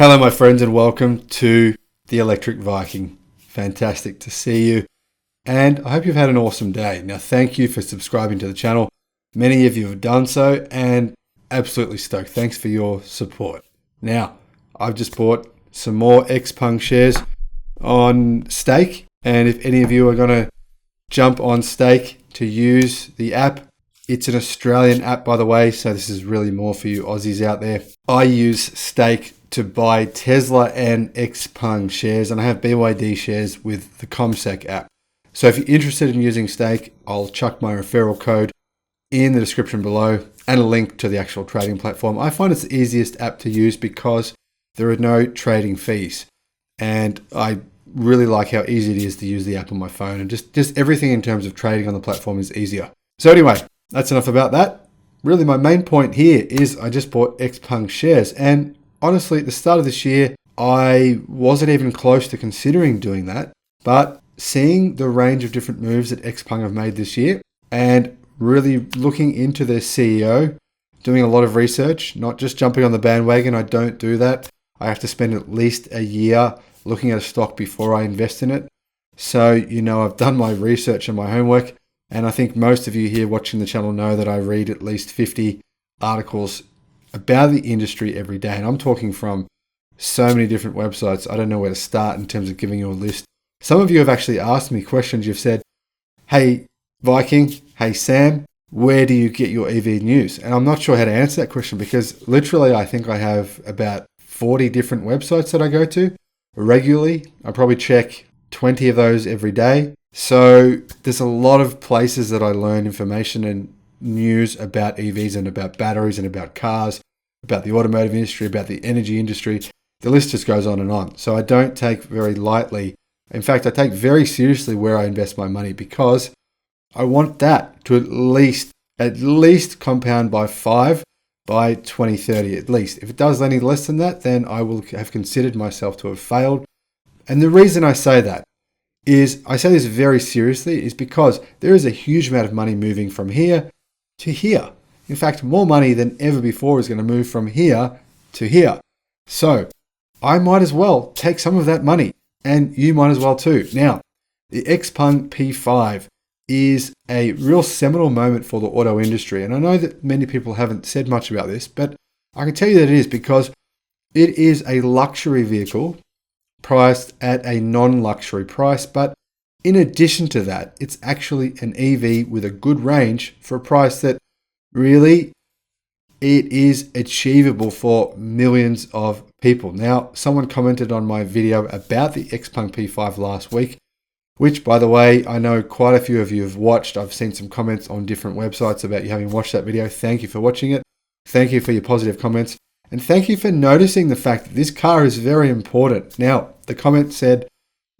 Hello my friends and welcome to the Electric Viking. Fantastic to see you and I hope you've had an awesome day. Now thank you for subscribing to the channel. Many of you have done so and absolutely stoked. Thanks for your support. Now I've just bought some more Xpeng shares on stake, and if any of you are going to jump on stake to use the app, it's an Australian app by the way, so this is really more for you Aussies out there. I use stake to buy Tesla and Xpeng shares, and I have BYD shares with the ComSec app. So if you're interested in using stake, I'll chuck my referral code in the description below and a link to the actual trading platform. I find it's the easiest app to use because there are no trading fees, and I really like how easy it is to use the app on my phone, and just everything in terms of trading on the platform is easier. So anyway, that's enough about that. Really my main point here is I just bought Xpeng shares, and honestly, at the start of this year, I wasn't even close to considering doing that. But seeing the range of different moves that Xpeng have made this year and really looking into their CEO, doing a lot of research, not just jumping on the bandwagon. I don't do that. I have to spend at least a year looking at a stock before I invest in it. So, I've done my research and my homework. And I think most of you here watching the channel know that I read at least 50 articles about the industry every day, and I'm talking from so many different websites. I don't know where to start in terms of giving you a list. Some of you have actually asked me questions. You've said, hey Viking, hey Sam, where do you get your EV news? And I'm not sure how to answer that question because literally I think I have about 40 different websites that I go to regularly. I probably check 20 of those every day. So there's a lot of places that I learn information and news about EVs and about batteries and about cars, about the automotive industry, about the energy industry. The list just goes on and on. So I don't take very lightly. In fact, I take very seriously where I invest my money because I want that to at least compound by 5 by 2030 at least. If it does any less than that, then I will have considered myself to have failed. And the reason I say that is, I say this very seriously, is because there is a huge amount of money moving from here to here. In fact, more money than ever before is going to move from here to here. So I might as well take some of that money, and you might as well too. Now, the Xpeng P5 is a real seminal moment for the auto industry. And I know that many people haven't said much about this, but I can tell you that it is because it is a luxury vehicle priced at a non-luxury price. But in addition to that, it's actually an EV with a good range for a price that really it is achievable for millions of people. Now, someone commented on my video about the Xpeng P5 last week, which by the way, I know quite a few of you have watched. I've seen some comments on different websites about you having watched that video. Thank you for watching it. Thank you for your positive comments. And thank you for noticing the fact that this car is very important. Now, the comment said,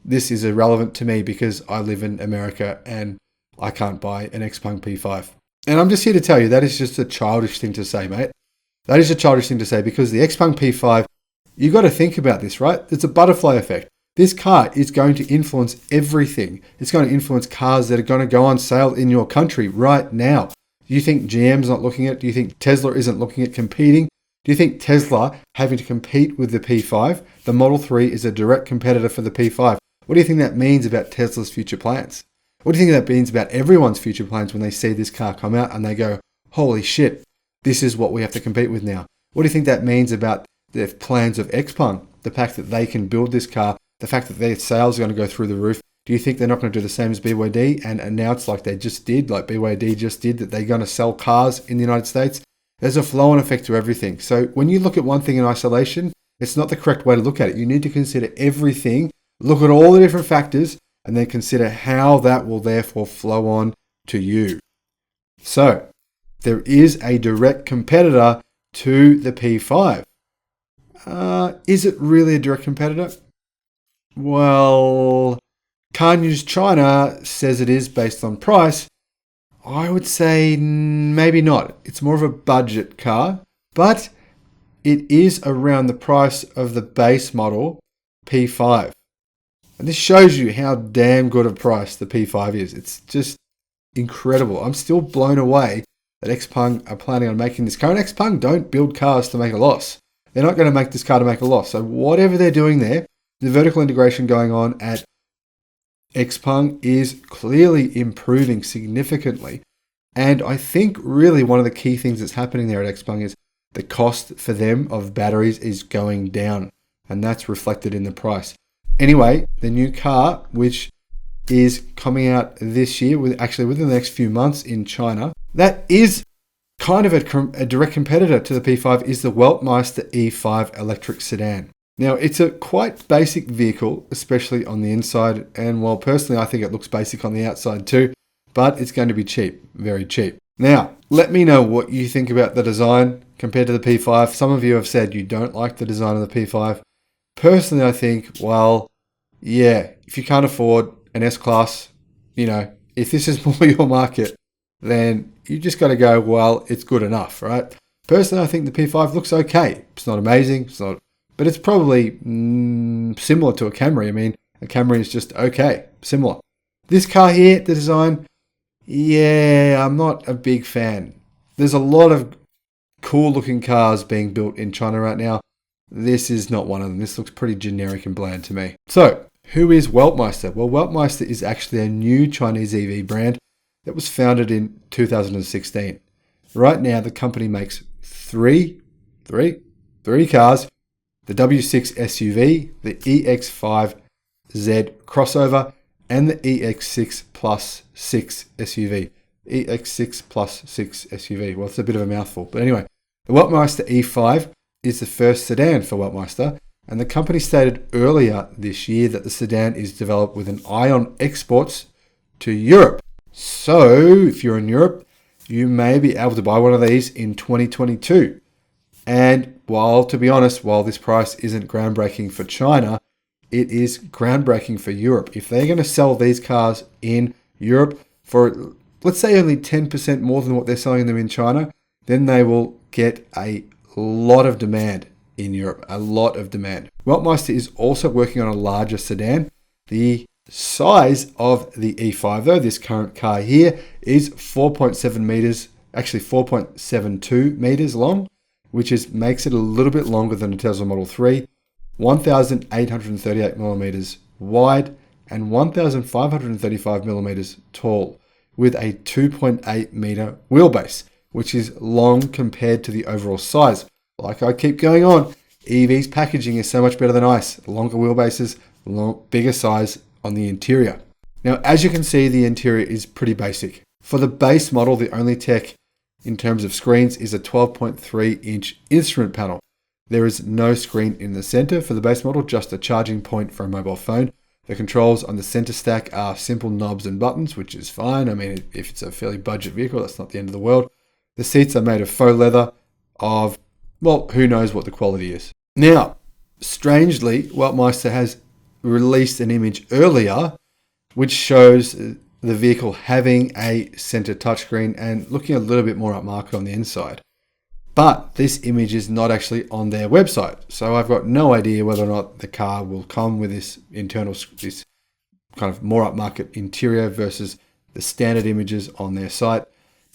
this is irrelevant to me because I live in America and I can't buy an Xpeng P5. And I'm just here to tell you that is just a childish thing to say, mate. That is a childish thing to say because the Xpeng P5, you got to think about this, right? It's a butterfly effect. This car is going to influence everything. It's going to influence cars that are going to go on sale in your country right now. Do you think GM's not looking at it? Do you think Tesla isn't looking at competing? Do you think Tesla having to compete with the P5? The Model 3 is a direct competitor for the P5. What do you think that means about Tesla's future plans? What do you think that means about everyone's future plans when they see this car come out and they go, holy shit, this is what we have to compete with now? What do you think that means about the plans of Xpeng? The fact that they can build this car, the fact that their sales are going to go through the roof. Do you think they're not going to do the same as BYD and announce like they just did, like BYD just did, that they're going to sell cars in the United States? There's a flow-on effect to everything. So when you look at one thing in isolation, it's not the correct way to look at it. You need to consider everything, look at all the different factors, and then consider how that will therefore flow on to you. So there is a direct competitor to the P5. Is it really a direct competitor? Well, Car News China says it is based on price. I would say maybe not. It's more of a budget car, but it is around the price of the base model P5. And this shows you how damn good a price the P5 is. It's just incredible. I'm still blown away that Xpeng are planning on making this car. And Xpeng don't build cars to make a loss. They're not going to make this car to make a loss. So whatever they're doing there, the vertical integration going on at Xpeng is clearly improving significantly. And I think really one of the key things that's happening there at Xpeng is the cost for them of batteries is going down. And that's reflected in the price. Anyway, the new car, which is coming out this year, within the next few months in China, that is kind of a direct competitor to the P5, is the Weltmeister E5 electric sedan. Now, it's a quite basic vehicle, especially on the inside, and while personally I think it looks basic on the outside too, but it's going to be cheap, very cheap. Now, let me know what you think about the design compared to the P5. Some of you have said you don't like the design of the P5. Personally, I think, well, yeah, if you can't afford an S-Class, if this is more your market, then you just got to go, well, it's good enough, right? Personally, I think the P5 looks okay. It's not amazing, but it's probably similar to a Camry. I mean, a Camry is just okay, similar. This car here, the design, yeah, I'm not a big fan. There's a lot of cool looking cars being built in China right now. This is not one of them. This looks pretty generic and bland to me. So, who is Weltmeister? Well, Weltmeister is actually a new Chinese EV brand that was founded in 2016. Right now, the company makes three cars: the W6 SUV, the EX5Z crossover, and the EX6 Plus 6 SUV. EX6 Plus 6 SUV. Well, it's a bit of a mouthful. But anyway, the Weltmeister E5 is the first sedan for Weltmeister, and the company stated earlier this year that the sedan is developed with an eye on exports to Europe. So, if you're in Europe, you may be able to buy one of these in 2022. And to be honest, while this price isn't groundbreaking for China, it is groundbreaking for Europe. If they're going to sell these cars in Europe for, let's say, only 10% more than what they're selling them in China, then they will get a lot of demand in Europe, a lot of demand. Weltmeister is also working on a larger sedan. The size of the E5, though, this current car here, is 4.7 meters, actually 4.72 meters long, which makes it a little bit longer than a Tesla Model 3, 1,838 millimeters wide, and 1,535 millimeters tall, with a 2.8 meter wheelbase, which is long compared to the overall size. Like I keep going on, EV's packaging is so much better than ICE. Longer wheelbases, bigger size on the interior. Now, as you can see, the interior is pretty basic. For the base model, the only tech in terms of screens is a 12.3-inch instrument panel. There is no screen in the center for the base model, just a charging point for a mobile phone. The controls on the center stack are simple knobs and buttons, which is fine. I mean, if it's a fairly budget vehicle, that's not the end of the world. The seats are made of faux leather of, well, who knows what the quality is. Now, strangely, Weltmeister has released an image earlier which shows the vehicle having a center touchscreen and looking a little bit more upmarket on the inside. But this image is not actually on their website, so I've got no idea whether or not the car will come with this this kind of more upmarket interior versus the standard images on their site.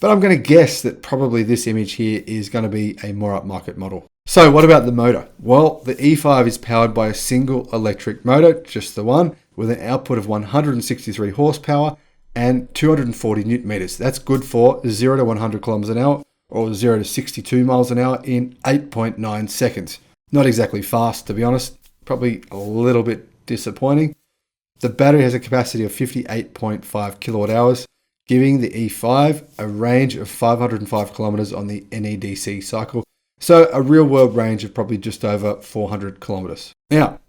But I'm going to guess that probably this image here is going to be a more upmarket model. So what about the motor? Well, the E5 is powered by a single electric motor, just the one, with an output of 163 horsepower and 240 newton meters. That's good for 0 to 100 kilometers an hour or 0 to 62 miles an hour in 8.9 seconds. Not exactly fast, to be honest. Probably a little bit disappointing. The battery has a capacity of 58.5 kilowatt hours, giving the E5 a range of 505 kilometers on the NEDC cycle. So a real world range of probably just over 400 kilometers. Now,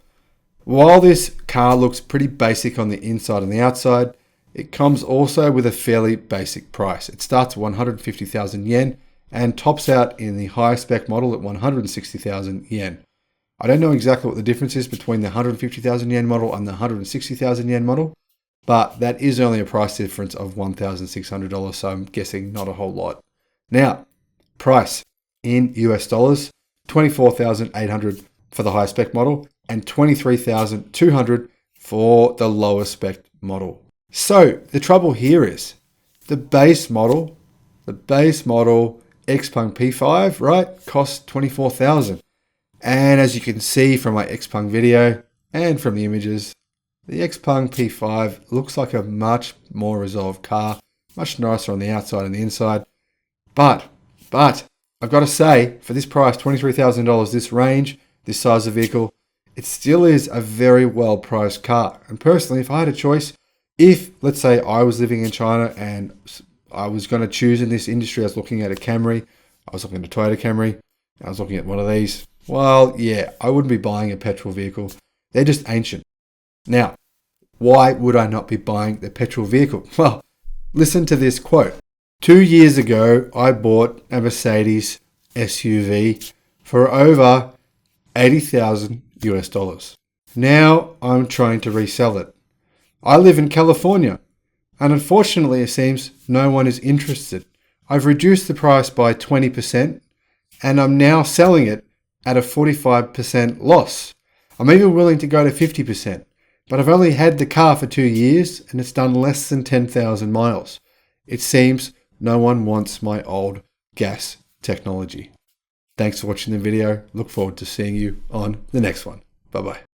while this car looks pretty basic on the inside and the outside, it comes also with a fairly basic price. It starts at 150,000 yen and tops out in the higher spec model at 160,000 yen. I don't know exactly what the difference is between the 150,000 yen model and the 160,000 yen model, but that is only a price difference of $1,600, so I'm guessing not a whole lot. Now, price in US dollars, $24,800 for the high spec model and $23,200 for the lower spec model. So the trouble here is the base model Xpeng P5, right, costs $24,000. And as you can see from my Xpeng video and from the images, the Xpeng P5 looks like a much more resolved car, much nicer on the outside and the inside. But I've got to say, for this price, $23,000, this range, this size of vehicle, it still is a very well priced car. And personally, if I had a choice, if let's say I was living in China and I was going to choose in this industry, I was looking at a Camry, I was looking at a Toyota Camry, I was looking at one of these, well, yeah, I wouldn't be buying a petrol vehicle. They're just ancient. Now, why would I not be buying the petrol vehicle? Well, listen to this quote. 2 years ago, I bought a Mercedes SUV for over $80,000 US. Now I'm trying to resell it. I live in California, and unfortunately, it seems no one is interested. I've reduced the price by 20%, and I'm now selling it at a 45% loss. I'm even willing to go to 50%, but I've only had the car for 2 years, and it's done less than 10,000 miles. It seems no one wants my old gas technology. Thanks for watching the video. Look forward to seeing you on the next one. Bye-bye.